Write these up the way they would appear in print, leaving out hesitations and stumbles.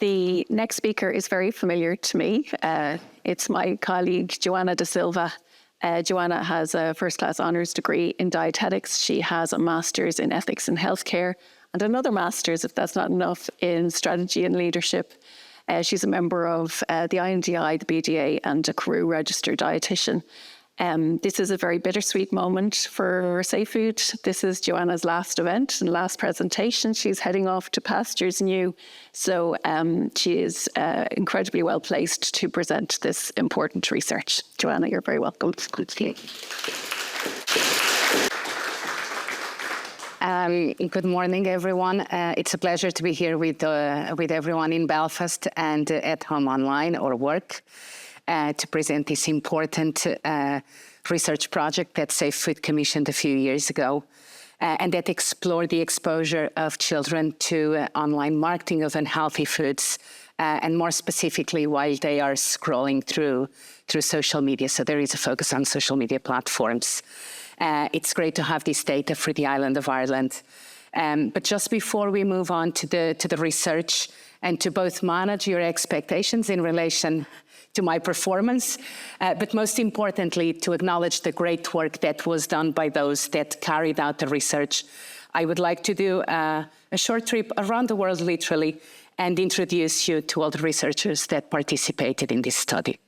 The next speaker is very familiar to me. It's my colleague, Joana da Silva. Joana has a first-class honours degree in dietetics. She has a master's in ethics and healthcare and another master's, if that's not enough, in strategy and leadership. She's a member of the INDI, the BDA, and a Carew registered dietitian. This is a very bittersweet moment for Safefood. This is Joana's last event and last presentation. She's heading off to pastures new. So she is incredibly well placed to present this important research. Joana, you're very welcome. Good morning, everyone. It's a pleasure to be here with everyone in Belfast and at home online or work to present this important research project that Safefood commissioned a few years ago and that explored the exposure of children to online marketing of unhealthy foods and more specifically while they are scrolling through social media. So there is a focus on social media platforms. It's great to have this data for the island of Ireland. But just before we move on to the research and to both manage your expectations in relation to my performance, but most importantly, to acknowledge the great work that was done by those that carried out the research, I would like to do a short trip around the world, literally, and introduce you to all the researchers that participated in this study.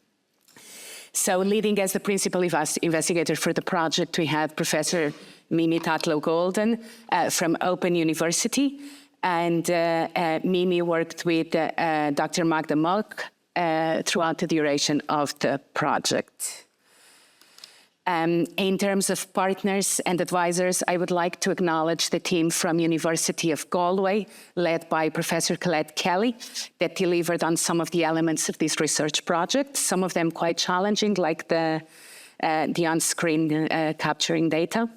So leading as the principal investigator for the project, we had Professor Mimi Tatlow-Golden from Open University. And Mimi worked with Dr. Magda Malk throughout the duration of the project. In terms of partners and advisors, I would like to acknowledge the team from University of Galway, led by Professor Colette Kelly, that delivered on some of the elements of this research project, some of them quite challenging, like the on-screen capturing data.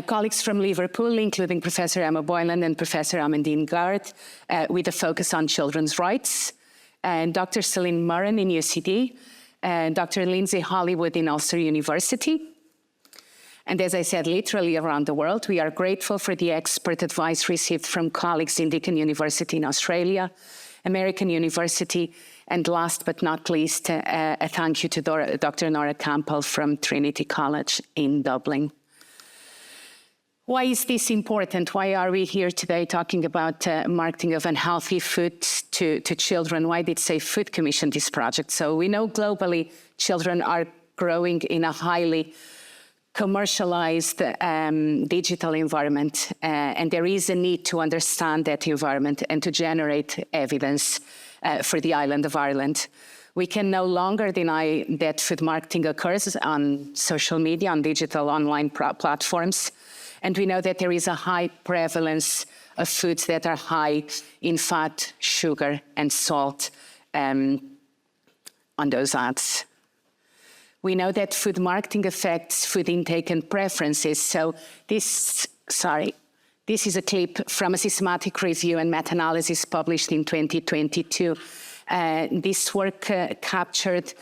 Colleagues from Liverpool, including Professor Emma Boylan and Professor Amandine Garrett, with a focus on children's rights, and Dr. Celine Murren in UCD, and Dr. Lindsay Hollywood in Ulster University. And as I said, literally around the world, we are grateful for the expert advice received from colleagues in Deakin University in Australia, American University, and last but not least, a thank you to Dr. Nora Campbell from Trinity College in Dublin. Why is this important? Why are we here today talking about marketing of unhealthy food to children? Why did Safefood commission this project? So we know globally children are growing in a highly commercialized digital environment, and there is a need to understand that environment and to generate evidence for the island of Ireland. We can no longer deny that food marketing occurs on social media, on digital online platforms. And we know that there is a high prevalence of foods that are high in fat, sugar, and salt on those ads. We know that food marketing affects food intake and preferences. So this is a clip from a systematic review and meta-analysis published in 2022. This work captured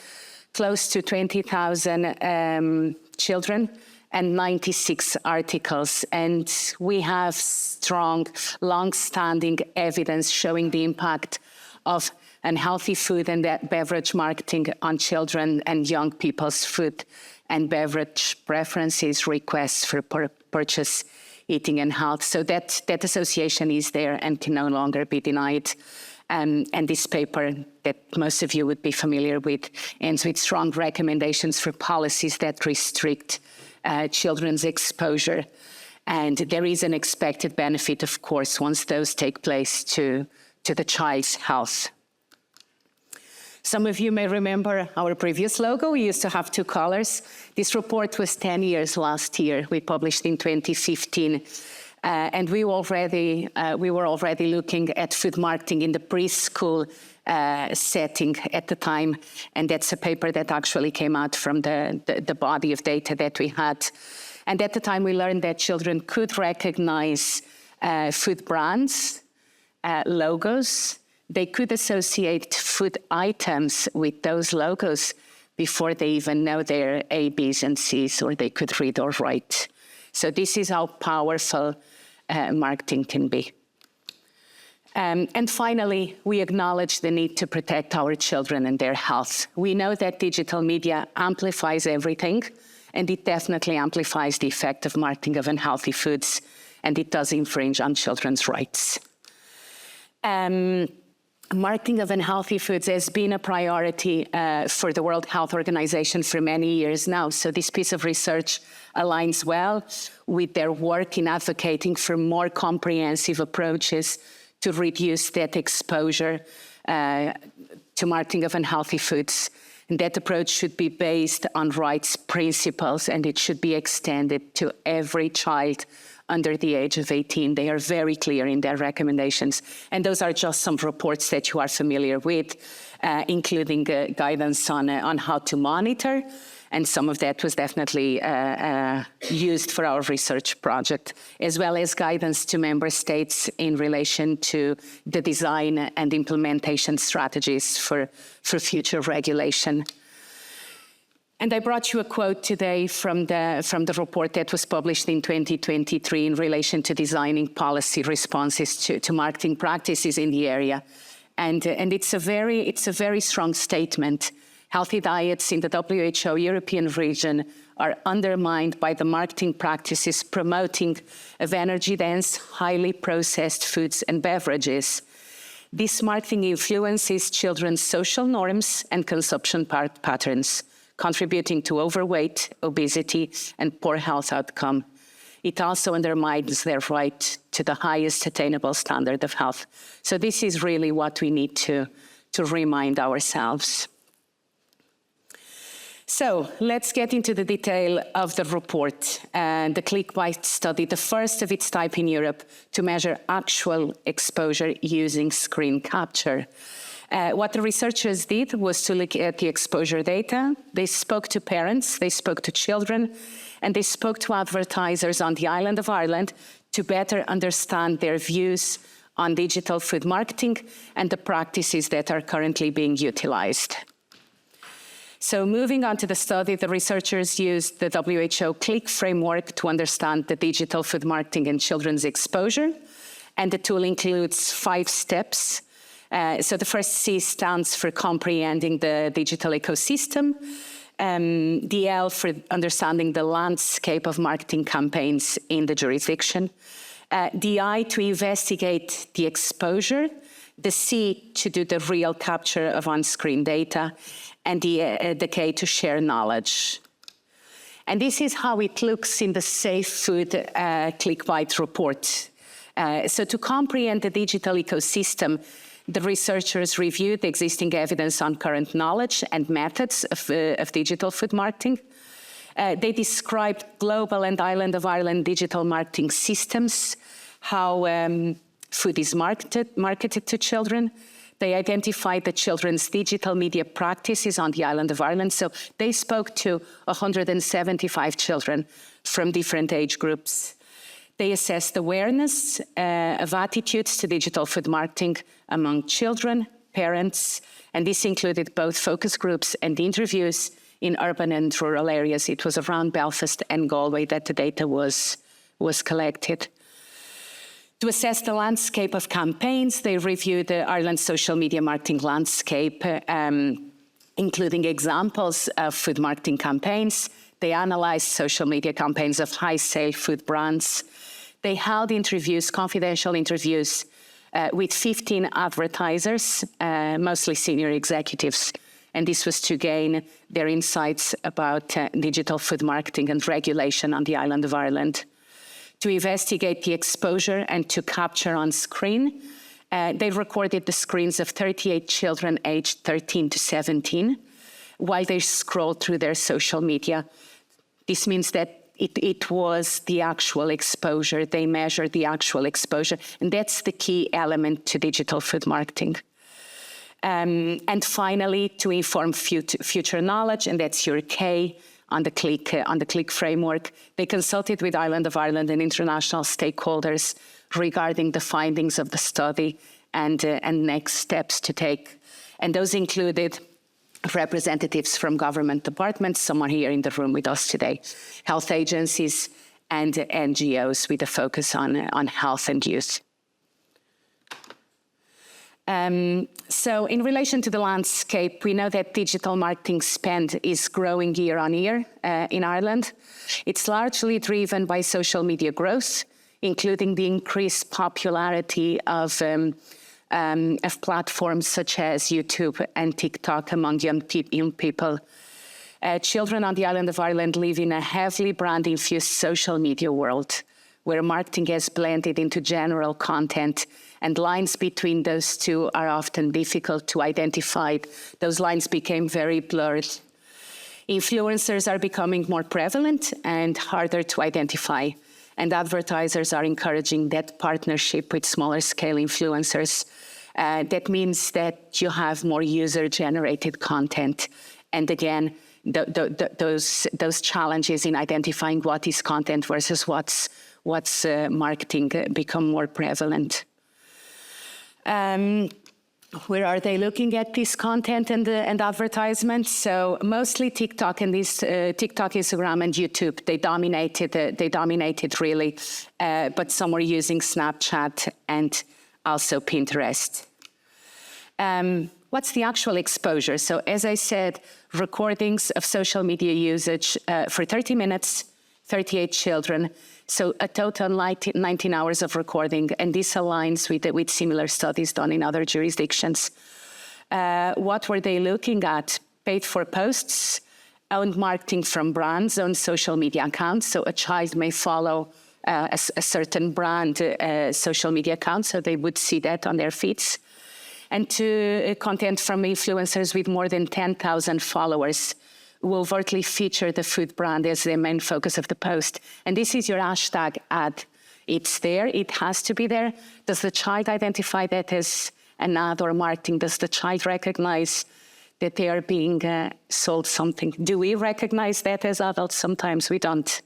close to 20,000 children and 96 articles. And we have strong, long-standing evidence showing the impact of unhealthy food and beverage marketing on children and young people's food and beverage preferences, requests for purchase, eating and health. So that association is there and can no longer be denied. And this paper that most of you would be familiar with ends with strong recommendations for policies that restrict children's exposure. And there is an expected benefit, of course, once those take place to the child's health. Some of you may remember our previous logo. We used to have two colors. This report was 10 years last year. We published in 2015. And we were already looking at food marketing in the preschool setting at the time. And that's a paper that actually came out from the body of data that we had. And at the time, we learned that children could recognize food brands, logos. They could associate food items with those logos before they even know their A, B's, and C's, or they could read or write. So this is how powerful marketing can be. And finally, we acknowledge the need to protect our children and their health. We know that digital media amplifies everything, and it definitely amplifies the effect of marketing of unhealthy foods, and it does infringe on children's rights. Marketing of unhealthy foods has been a priority for the World Health Organization for many years now. So this piece of research aligns well with their work in advocating for more comprehensive approaches to reduce that exposure to marketing of unhealthy foods. And that approach should be based on rights principles, and it should be extended to every child under the age of 18. They are very clear in their recommendations. And those are just some reports that you are familiar with, including guidance on how to monitor. And some of that was definitely used for our research project, as well as guidance to member states in relation to the design and implementation strategies for future regulation. And I brought you a quote today from the report that was published in 2023 in relation to designing policy responses to marketing practices in the area. And it's a very strong statement. Healthy diets in the WHO European region are undermined by the marketing practices promoting of energy-dense, highly processed foods and beverages. This marketing influences children's social norms and consumption patterns, contributing to overweight, obesity, and poor health outcome. It also undermines their right to the highest attainable standard of health. So this is really what we need to remind ourselves. So let's get into the detail of the report and the ClickBite study, the first of its type in Europe to measure actual exposure using screen capture. What the researchers did was to look at the exposure data. They spoke to parents, they spoke to children, and they spoke to advertisers on the island of Ireland to better understand their views on digital food marketing and the practices that are currently being utilized. So moving on to the study, the researchers used the WHO Click framework to understand the digital food marketing and children's exposure. And the tool includes 5 steps. So the first C stands for comprehending the digital ecosystem. The L for understanding the landscape of marketing campaigns in the jurisdiction. The I to investigate the exposure. The C to do the real capture of on-screen data. And the K to share knowledge. And this is how it looks in the Safefood ClickBite report. So to comprehend the digital ecosystem, the researchers reviewed the existing evidence on current knowledge and methods of digital food marketing. They described global and island of Ireland digital marketing systems, how food is marketed to children. They identified the children's digital media practices on the island of Ireland. So they spoke to 175 children from different age groups. They assessed awareness of attitudes to digital food marketing among children, parents, and this included both focus groups and interviews in urban and rural areas. It was around Belfast and Galway that the data was collected. To assess the landscape of campaigns, they reviewed the Ireland's social media marketing landscape, including examples of food marketing campaigns. They analyzed social media campaigns of high-sale food brands. They held interviews, confidential interviews, with 15 advertisers, mostly senior executives. And this was to gain their insights about digital food marketing and regulation on the island of Ireland. To investigate the exposure and to capture on screen, they recorded the screens of 38 children aged 13 to 17 while they scrolled through their social media. This means that it was the actual exposure. They measured the actual exposure, and that's the key element to digital food marketing. And finally, to inform future knowledge, and that's your K, on the Click framework, they consulted with Island of Ireland and international stakeholders regarding the findings of the study and next steps to take. And those included representatives from government departments, some are here in the room with us today, health agencies, and NGOs with a focus on health and youth. So in relation to the landscape, we know that digital marketing spend is growing year on year in Ireland. It's largely driven by social media growth, including the increased popularity of platforms such as YouTube and TikTok among young people. Children on the island of Ireland live in a heavily brand-infused social media world where marketing has blended into general content, and lines between those two are often difficult to identify. Those lines became very blurred. Influencers are becoming more prevalent and harder to identify, and advertisers are encouraging that partnership with smaller scale influencers. That means that you have more user-generated content. And again, those challenges in identifying what is content versus what's marketing become more prevalent. Where are they looking at this content and advertisements? So mostly TikTok and TikTok, Instagram, and YouTube. They dominated really, but some were using Snapchat and also Pinterest. What's the actual exposure? So as I said, recordings of social media usage for 30 minutes, 38 children. So a total 19 hours of recording, and this aligns with similar studies done in other jurisdictions. What were they looking at? Paid for posts, owned marketing from brands, owned social media accounts. So a child may follow a certain brand social media account, so they would see that on their feeds. And to content from influencers with more than 10,000 followers who overtly feature the food brand as the main focus of the post. And this is your hashtag ad. It's there, it has to be there. Does the child identify that as an ad or marketing? Does the child recognize that they are being sold something? Do we recognize that as adults? Sometimes we don't.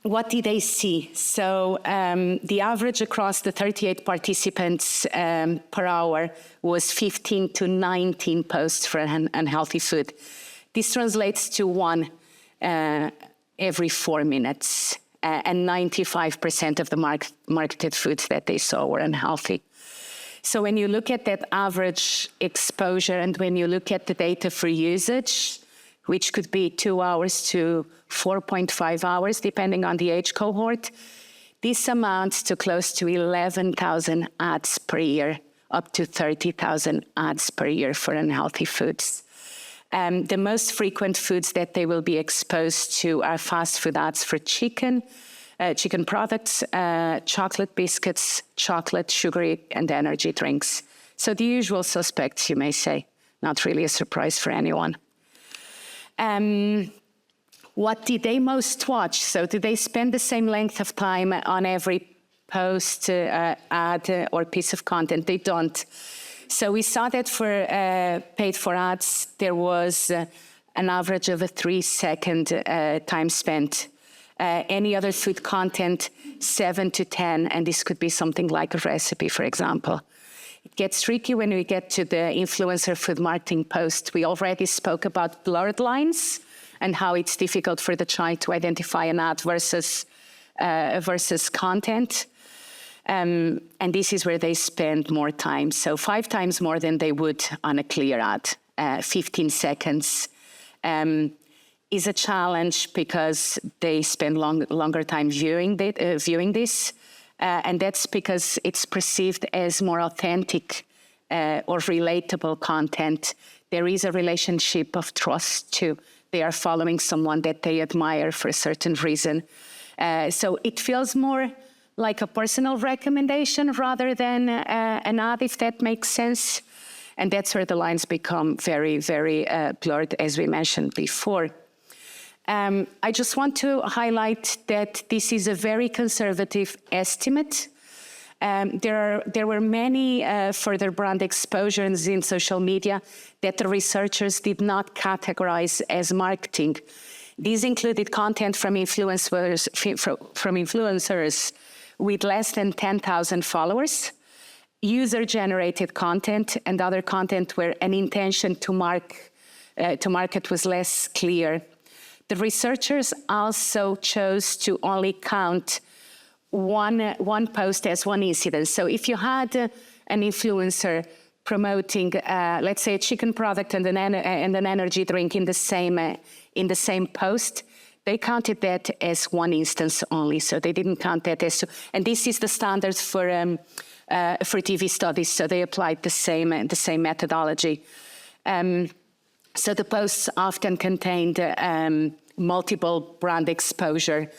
What did they see? So the average across the 38 participants per hour was 15 to 19 posts for unhealthy food. This translates to one every 4 minutes, and 95% of the marketed foods that they saw were unhealthy. So when you look at that average exposure and when you look at the data for usage, which could be 2 hours to 4.5 hours, depending on the age cohort, this amounts to close to 11,000 ads per year, up to 30,000 ads per year for unhealthy foods. The most frequent foods that they will be exposed to are fast food ads for chicken products, chocolate biscuits, chocolate, sugary, and energy drinks. So the usual suspects, you may say, not really a surprise for anyone. What did they most watch? So do they spend the same length of time on every post, ad, or piece of content? They don't. So we saw that for paid for ads, there was an average of a 3-second time spent. Any other food content, 7 to 10, and this could be something like a recipe, for example. It gets tricky when we get to the influencer food marketing post. We already spoke about blurred lines and how it's difficult for the child to identify an ad versus content. And this is where they spend more time. So 5 times more than they would on a clear ad. 15 seconds is a challenge because they spend longer time viewing this. And that's because it's perceived as more authentic or relatable content. There is a relationship of trust too. They are following someone that they admire for a certain reason. So it feels more like a personal recommendation rather than an ad, if that makes sense. And that's where the lines become very, very blurred, as we mentioned before. I just want to highlight that this is a very conservative estimate. There were many further brand exposures in social media that the researchers did not categorize as marketing. These included content from influencers with less than 10,000 followers, user-generated content, and other content where an intention to market was less clear. The researchers also chose to only count one post as one incident. So if you had an influencer promoting, let's say, a chicken product and an energy drink in the same post, they counted that as one instance only. So they didn't count that as two. And this is the standard for TV studies. So they applied the same methodology. So the posts often contained multiple brand exposure.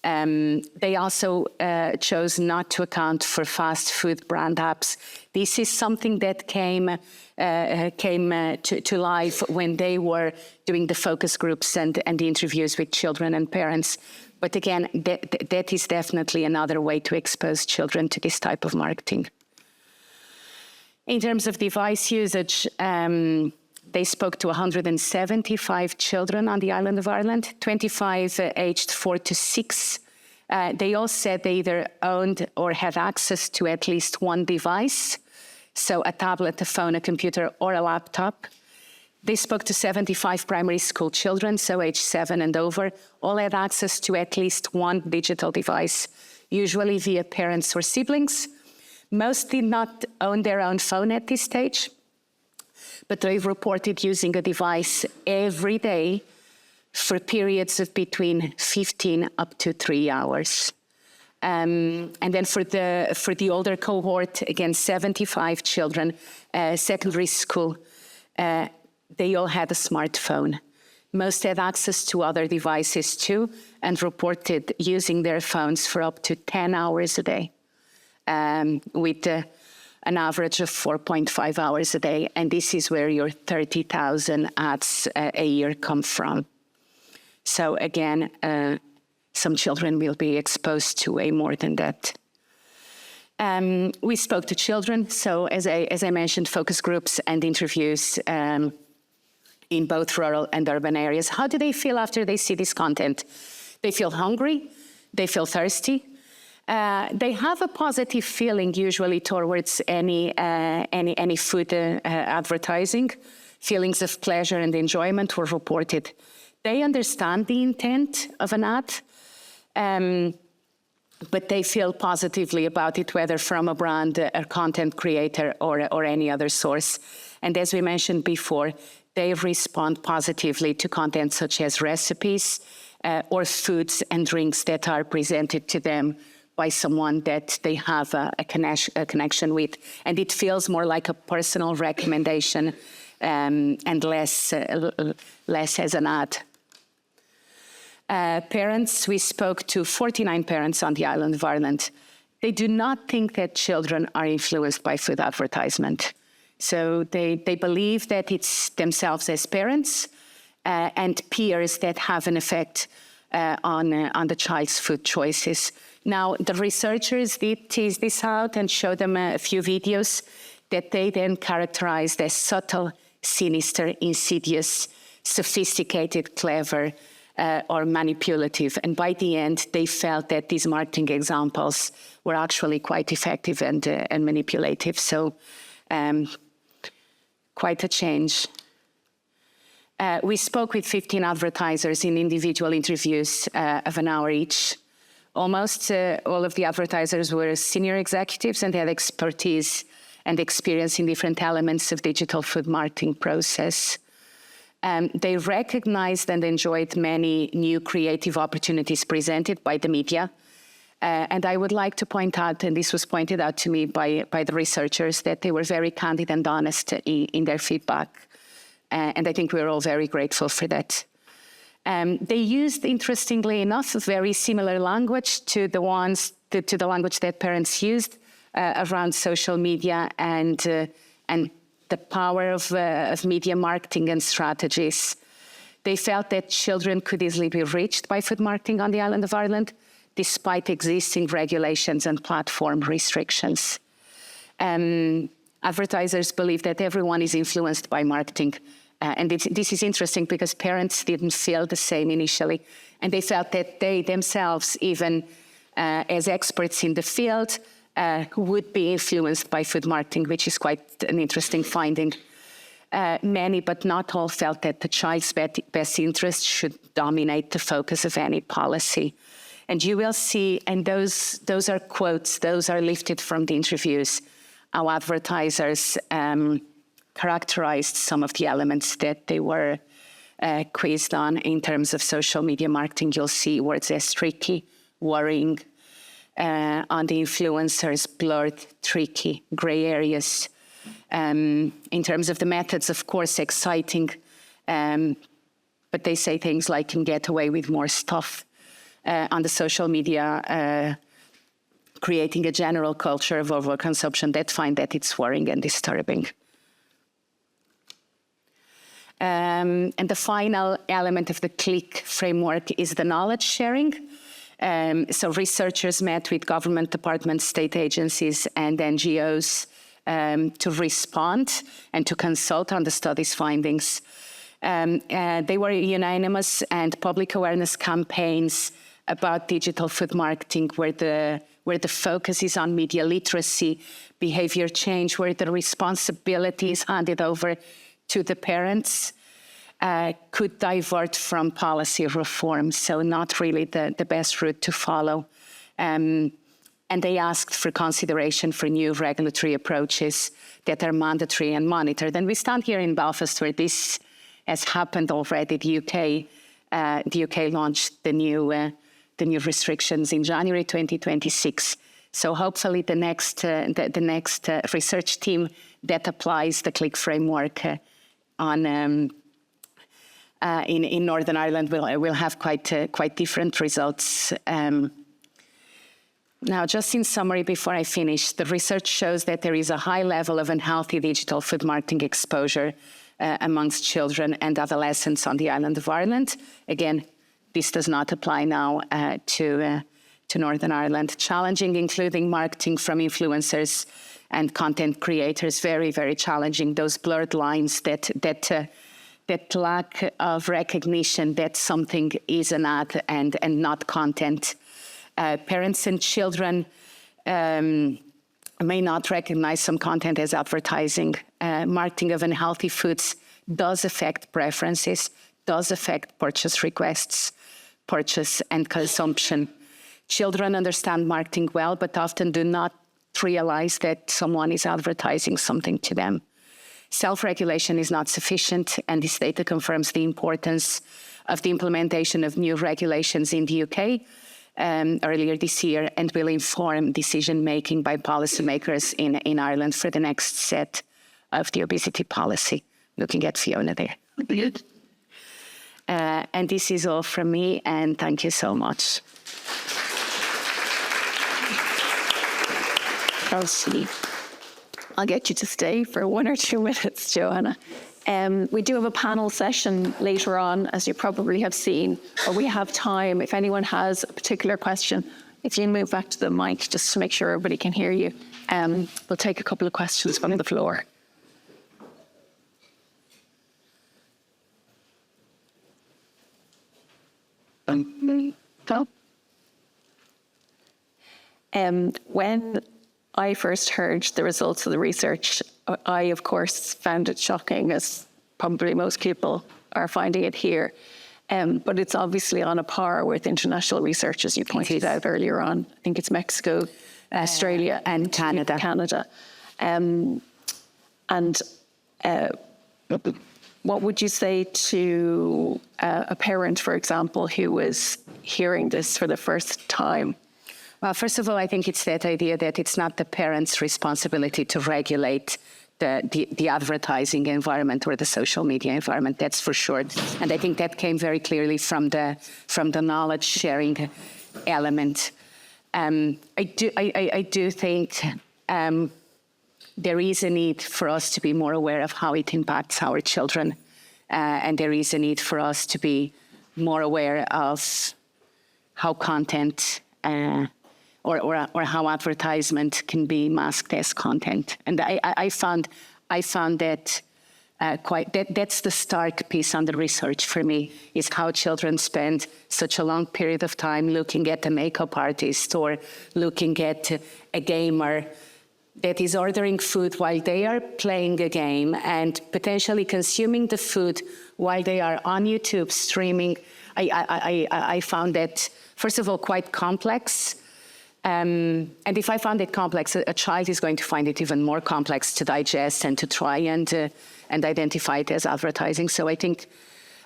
They also chose not to account for fast food brand apps. This is something that came to life when they were doing the focus groups and the interviews with children and parents. But again, that is definitely another way to expose children to this type of marketing. In terms of device usage, they spoke to 175 children on the island of Ireland, 25 aged 4 to 6. They all said they either owned or had access to at least one device, so a tablet, a phone, a computer, or a laptop. They spoke to 75 primary school children, so age 7 and over, all had access to at least one digital device, usually via parents or siblings. Most did not own their own phone at this stage, but they've reported using a device every day for periods of between 15 up to 3 hours. And then for the older cohort, again, 75 children, secondary school, they all had a smartphone. Most had access to other devices too, and reported using their phones for up to 10 hours a day, with an average of 4.5 hours a day. And this is where your 30,000 ads a year come from. So again, some children will be exposed to way more than that. We spoke to children, so as I mentioned, focus groups and interviews in both rural and urban areas. How do they feel after they see this content? They feel hungry, they feel thirsty. They have a positive feeling usually towards any food advertising. Feelings of pleasure and enjoyment were reported. They understand the intent of an ad, but they feel positively about it, whether from a brand, a content creator, or any other source. And as we mentioned before, they respond positively to content such as recipes or foods and drinks that are presented to them by someone that they have a connection with. And it feels more like a personal recommendation and less as an ad. Parents, we spoke to 49 parents on the island of Ireland. They do not think that children are influenced by food advertisement. So they believe that it's themselves as parents and peers that have an effect on the child's food choices. Now, the researchers did tease this out and show them a few videos that they then characterized as subtle, sinister, insidious, sophisticated, clever, or manipulative. And by the end, they felt that these marketing examples were actually quite effective and manipulative. So quite a change. We spoke with 15 advertisers in individual interviews of an hour each. Almost all of the advertisers were senior executives and had expertise and experience in different elements of digital food marketing process. They recognized and enjoyed many new creative opportunities presented by the media. And I would like to point out, and this was pointed out to me by the researchers, that they were very candid and honest in their feedback. And I think we're all very grateful for that. They used, interestingly enough, very similar language to the language that parents used around social media and the power of media marketing and strategies. They felt that children could easily be reached by food marketing on the island of Ireland, despite existing regulations and platform restrictions. Advertisers believe that everyone is influenced by marketing. And this is interesting because parents didn't feel the same initially. And they felt that they themselves, even as experts in the field, would be influenced by food marketing, which is quite an interesting finding. Many, but not all, felt that the child's best interest should dominate the focus of any policy. And you will see, and those are quotes, those are lifted from the interviews, how advertisers characterized some of the elements that they were quizzed on in terms of social media marketing. You'll see words as tricky, worrying, on the influencers, blurred, tricky, gray areas. In terms of the methods, of course, exciting, but they say things like can get away with more stuff on the social media, creating a general culture of overconsumption. That find that it's worrying and disturbing. And the final element of the click framework is the knowledge sharing. So researchers met with government departments, state agencies, and NGOs to respond and to consult on the study's findings. They were unanimous, and public awareness campaigns about digital food marketing where the focus is on media literacy, behavior change, where the responsibility is handed over to the parents, could divert from policy reform, so not really the best route to follow. And they asked for consideration for new regulatory approaches that are mandatory and monitored. And we stand here in Belfast where this has happened already. The UK launched the new restrictions in January 2026. So hopefully the next research team that applies the click framework in Northern Ireland will have quite different results. Now, just in summary, before I finish, the research shows that there is a high level of unhealthy digital food marketing exposure amongst children and adolescents on the island of Ireland. Again, this does not apply now to Northern Ireland. Challenging, including marketing from influencers and content creators, very, very challenging. Those blurred lines, that lack of recognition that something is an ad and not content. Parents and children may not recognize some content as advertising. Marketing of unhealthy foods does affect preferences, does affect purchase requests, purchase and consumption. Children understand marketing well, but often do not realize that someone is advertising something to them. Self-regulation is not sufficient, and this data confirms the importance of the implementation of new regulations in the UK earlier this year, and will inform decision-making by policymakers in Ireland for the next set of the obesity policy. Looking at Fiona there. And this is all from me, and thank you so much. I'll get you to stay for 1 or 2 minutes, Joanna. We do have a panel session later on, as you probably have seen, where we have time. If anyone has a particular question, if you move back to the mic, just to make sure everybody can hear you. We'll take a couple of questions from the floor. When I first heard the results of the research, I, of course, found it shocking, as probably most people are finding it here. But it's obviously on a par with international research, as you pointed out earlier on. I think it's Mexico, Australia, and Canada. What would you say to a parent, for example, who was hearing this for the first time? Well, first of all, I think it's that idea that it's not the parents' responsibility to regulate the advertising environment or the social media environment, that's for sure. And I think that came very clearly from the knowledge sharing element. I do think there is a need for us to be more aware of how it impacts our children. And there is a need for us to be more aware of how content or how advertisement can be masked as content. And I found that that's the stark piece on the research for me, is how children spend such a long period of time looking at a makeup artist or looking at a gamer that is ordering food while they are playing a game and potentially consuming the food while they are on YouTube streaming I found that, first of all, quite complex. And if I found it complex, a child is going to find it even more complex to digest and to try and identify it as advertising. So I think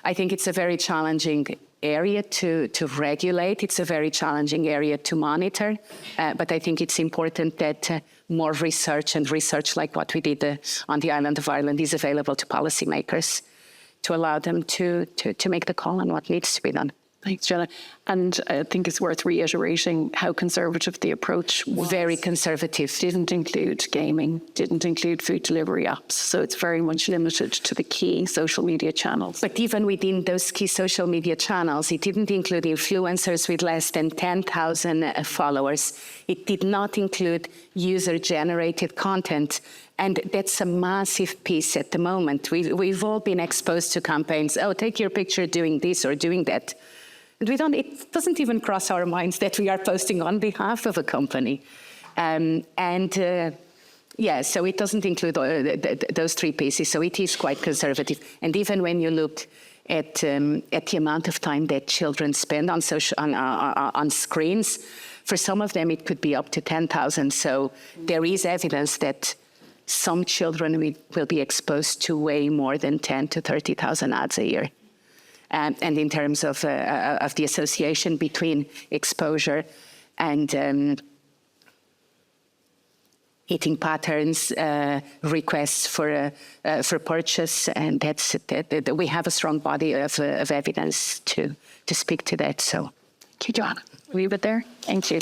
it's a very challenging area to regulate. It's a very challenging area to monitor. But I think it's important that more research like what we did on the island of Ireland is available to policymakers to allow them to make the call on what needs to be done. Thanks, Joanna. And I think it's worth reiterating how conservative the approach was. Very conservative. Didn't include gaming, didn't include food delivery apps. So it's very much limited to the key social media channels. But even within those key social media channels, it didn't include influencers with less than 10,000 followers. It did not include user-generated content. And that's a massive piece at the moment. We've all been exposed to campaigns, oh, take your picture doing this or doing that. And it doesn't even cross our minds that we are posting on behalf of a company. So it doesn't include those three pieces. So it is quite conservative. And even when you look at the amount of time that children spend on screens, for some of them it could be up to 10,000. So there is evidence that some children will be exposed to way more than 10 to 30,000 ads a year. And in terms of the association between exposure and eating patterns, requests for purchase, and that we have a strong body of evidence to speak to that. So, Thank you, Joanna. Leave it there. Thank you.